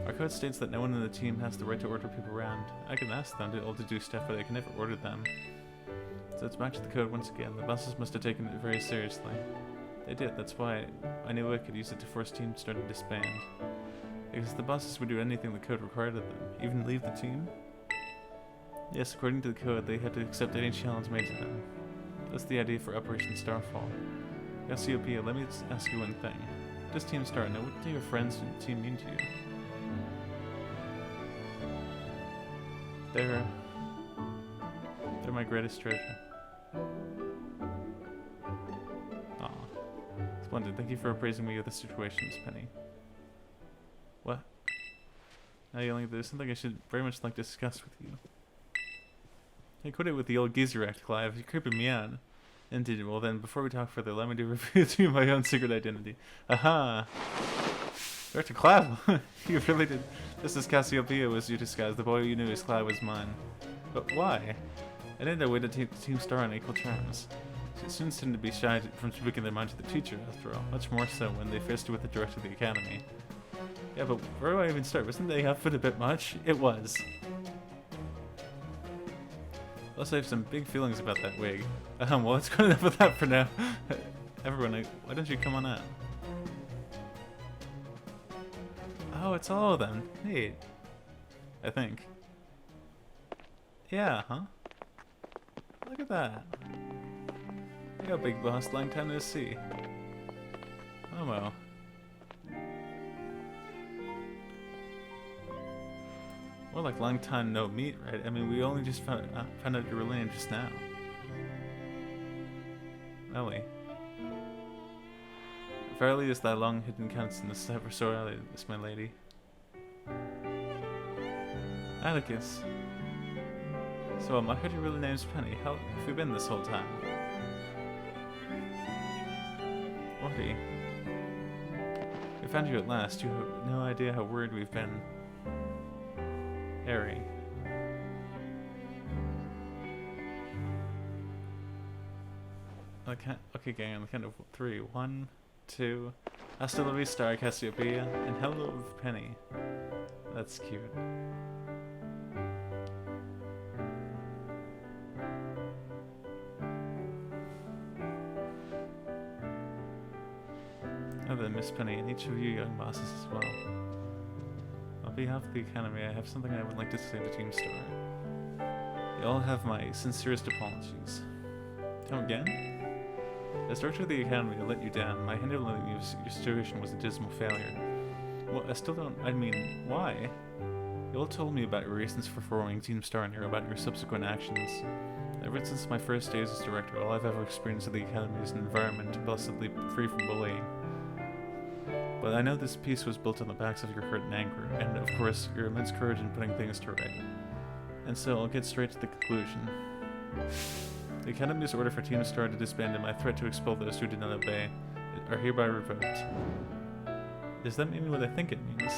Our code states that no one in the team has the right to order people around. I can ask them to do stuff, but I can never order them. So it's back to the code once again. The bosses must have taken it very seriously. They did, that's why I knew I could use it to force Team Star to disband. Because the bosses would do anything the code required of them, even leave the team? Yes, according to the code, they had to accept any challenge made to them. That's the idea for Operation Starfall. Cassiopeia, let me ask you one thing. Does Team Star know what do your friends and team mean to you? They're my greatest treasure. Aw. Splendid. Thank you for appraising me of the situations, Penny. What? Now yelling, there's something I should very much like to discuss with you. Hey, quit it with the old geezer act, Clive. You're creeping me out. Indeed. Well then, before we talk further, let me reveal to you my own secret identity. Aha! Director Clive! You really did. Just as Cassiopeia was your disguise, the boy you knew as Clive was mine. But why? I didn't know way to take Team Star on equal terms. Students tend to be shy from speaking their mind to the teacher, after all. Much more so when they faced it with the director of the academy. Yeah, but where do I even start? Wasn't the outfit a bit much? It was. Plus, I have some big feelings about that wig. Well, let's go enough of that for now. Everyone, why don't you come on out? Oh, it's all of them. Hey. I think. Yeah, huh? Look at that. Hey, yo, big boss. Long time no see. Homo. More like long time no meet, right? I mean, we only just found out your real name just now. Ellie. Verily is thy long hidden countenance ever so early, this my lady. Atticus. So I heard your real name's Penny. How have you been this whole time? Orty. We found you at last. You have no idea how worried we've been. Harry. Okay, gang, on the count of 3. 1, 2. Hasta la vista, Cassiopeia. And hello, Penny. That's cute. Oh, then Miss Penny, and each of you young bosses as well. On behalf of the Academy, I have something I would like to say to Team Star. You all have my sincerest apologies. Come again? As director of the Academy, I let you down. My handling of your situation was a dismal failure. Well, I still don't... I mean, why? You all told me about your reasons for forming Team Star and about your subsequent actions. Ever since my first days as director, all I've ever experienced at the Academy is an environment blessedly free from bullying. But I know this peace was built on the backs of your hurt and anger, and of course, your immense courage in putting things to right. And so, I'll get straight to the conclusion. The Academy's order for Team Star to disband and my threat to expel those who did not obey are hereby revoked. Does that mean what I think it means?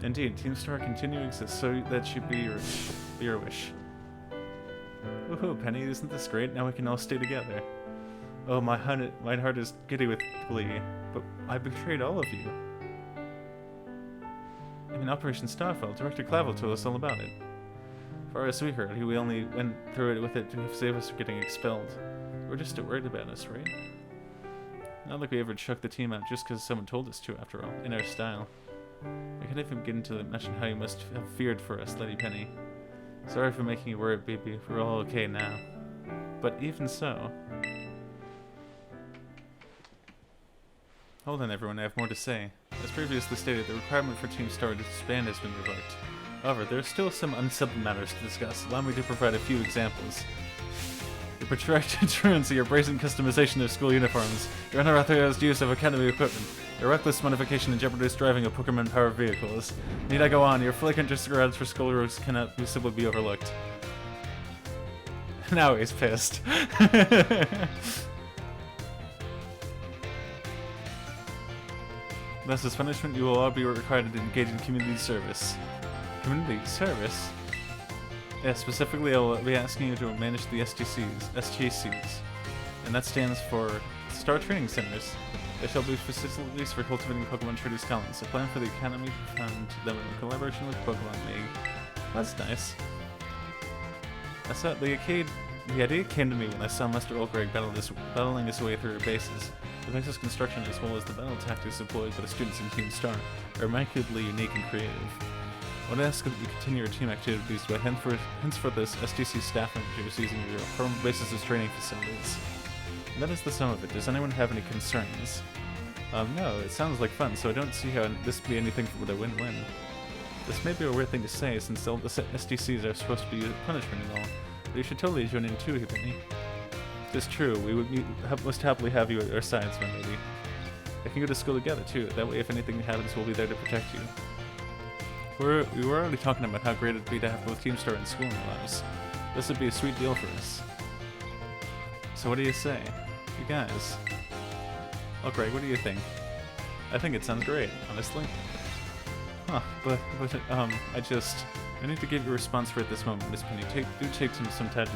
Indeed, Team Star continue to exist, so that should be your wish. Woohoo, Penny, isn't this great? Now we can all stay together. Oh, my heart is giddy with glee, but I betrayed all of you. In Operation Starfall, Director Clavel told us all about it. As far as we heard, we only went through it with it to save us from getting expelled. We're just worried about us, right? Not like we ever chucked the team out just because someone told us to, after all, in our style. I can't even begin to mention how you must have feared for us, Lady Penny. Sorry for making you worry, baby. We're all okay now. But even so... Hold on, everyone. I have more to say. As previously stated, the requirement for Team Star to disband has been revoked. However, there are still some unsettled matters to discuss. Allow me to provide a few examples. Your protracted truancy, your brazen customization of school uniforms, your unauthorized use of academy equipment, your reckless modification and jeopardous driving of Pokemon-powered vehicles. Need I go on? Your flagrant disregards for school rules cannot simply be overlooked. Now he's pissed. Thus, as punishment, you will all be required to engage in community service. Community service? Yeah, specifically, I'll be asking you to manage the STCs, and that stands for Star Training Centers. They shall be facilities for cultivating Pokemon Trainers' talents. A plan for the Academy found them in collaboration with Pokemon League. That's nice. I saw the idea came to me when I saw Master Ulgreg battling his way through bases. The base's construction, as well as the battle tactics employed by the students in Team Star, are immaculately unique and creative. I would ask that you continue your team activities by henceforth this STC staff members using your former bases as training facilities. And that is the sum of it. Does anyone have any concerns? No, it sounds like fun, so I don't see how this would be anything but a win-win. This may be a weird thing to say, since all the STCs are supposed to be a punishment and all, but you should totally join in too, Hibini. It is true, we would most happily have you at our sides, my lady. I can go to school together too, that way if anything happens we'll be there to protect you. We were already talking about how great it'd be to have both Team Star and school in our lives. This would be a sweet deal for us. So what do you say? You guys? Oh Greg, what do you think? I think it sounds great, honestly. Huh, but I need to give you a response for at this moment, Miss Penny. Do take some time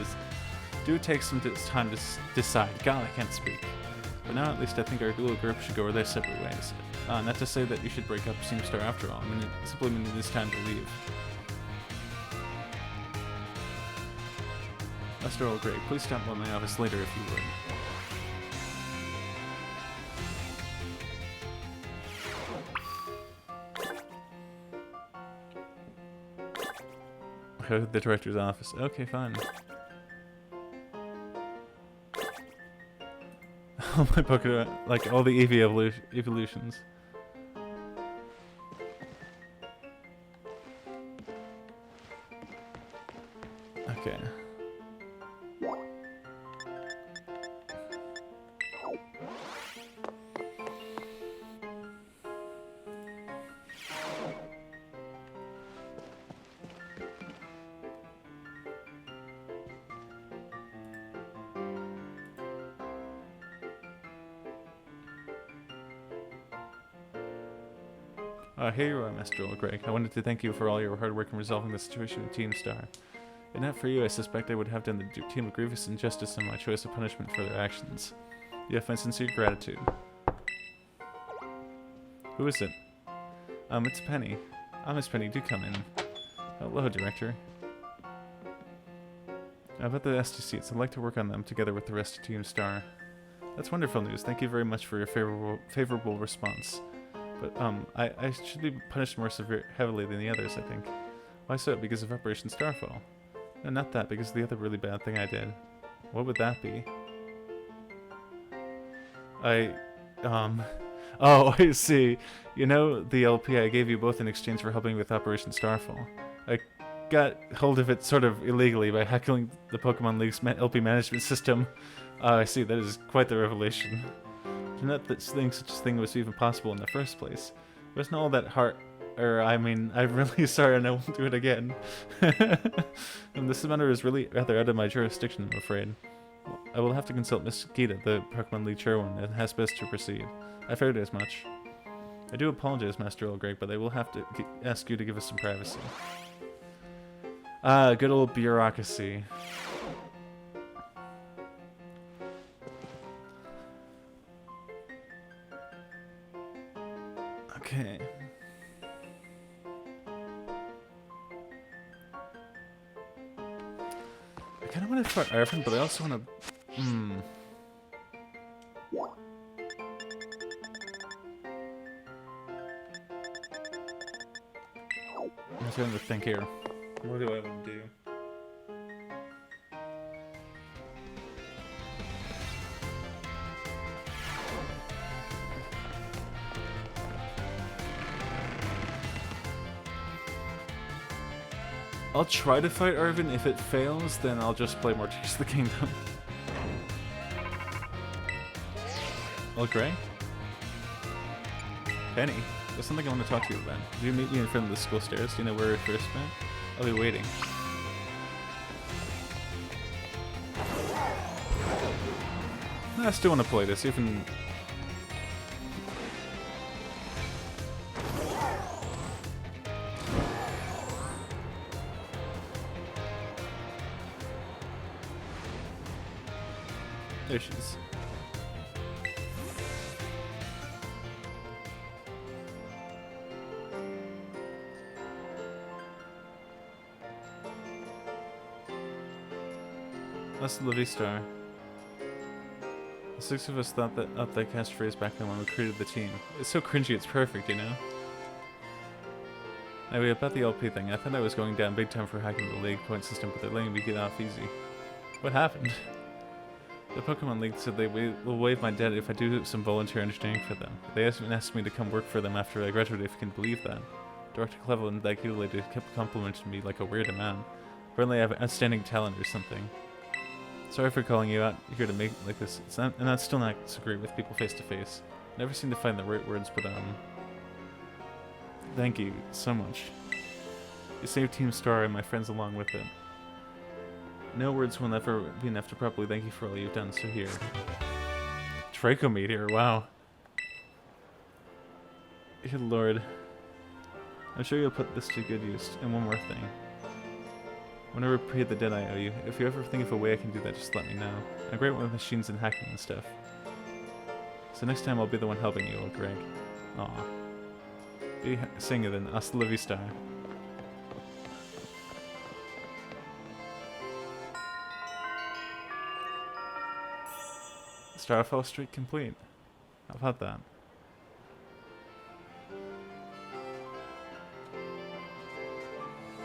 to decide. God, I can't speak. But now at least I think our little group should go their separate ways. Not to say that you should break up Team Star after all. I mean, it simply means it is time to leave. Master Ulgreg, please stop by my office later if you would. The director's office. Okay, fine. All my Pokemon, like all the EV evolutions. Okay. Here you are, Master Ulgreg. I wanted to thank you for all your hard work in resolving the situation with Team Star. If not for you, I suspect I would have done the team a grievous injustice in my choice of punishment for their actions. You have my sincere gratitude. Who is it? It's Penny. Miss Penny, do come in. Hello, Director. About the STCs, I'd like to work on them together with the rest of Team Star. That's wonderful news. Thank you very much for your favorable response. But, I should be punished more heavily than the others, I think. Why so? Because of Operation Starfall. No, not that, because of the other really bad thing I did. What would that be? Oh, I see. You know the LP I gave you both in exchange for helping with Operation Starfall. I got hold of it sort of illegally by hacking the Pokemon League's LP management system. I see, that is quite the revelation. Not that such a thing was even possible in the first place. It wasn't all that hard, I'm really sorry and I won't do it again. And this matter is really rather out of my jurisdiction, I'm afraid. I will have to consult Miss Gita, the Pokemon League chairwoman, and has best to proceed. I feared as much. I do apologize, Master Ulgreg, but I will have to ask you to give us some privacy. Good old bureaucracy. Okay. I kind of want to fight Arvin, but I also want to... I'm just going to think here. What do I want to do? I'll try to fight Arvin. If it fails, then I'll just play more Tears of the Kingdom. Oh, Gray? Penny, there's something I want to talk to you about. Did you meet me in front of the school stairs? Do you know where we first met? I'll be waiting. I still want to play this, even... There she is. Hasta la vista. The six of us thought that up that catchphrase back then when we created the team. It's so cringy, it's perfect, you know? Anyway, about the LP thing, I thought I was going down big time for hacking the league point system, but they're letting me get off easy. What happened? The Pokemon League said they will waive my debt if I do some volunteer engineering for them. They asked me to come work for them after I graduated, if you can believe that. Director Clevel and that cute lady kept complimenting me like a weird man. Apparently I have outstanding talent or something. Sorry for calling you out here to make like this, and that's still not so great with people face to face. Never seem to find the right words, but thank you so much. You saved Team Star and my friends along with it. No words will never be enough to properly thank you for all you've done, so here. Draco Meteor, wow. Good lord. I'm sure you'll put this to good use. And one more thing. When I repay the debt I owe you, if you ever think of a way I can do that, just let me know. I'm great with machines and hacking and stuff. So next time I'll be the one helping you, old Greg. Aw. Be sing it then. Hasta la vista. Starfall streak complete. How about that?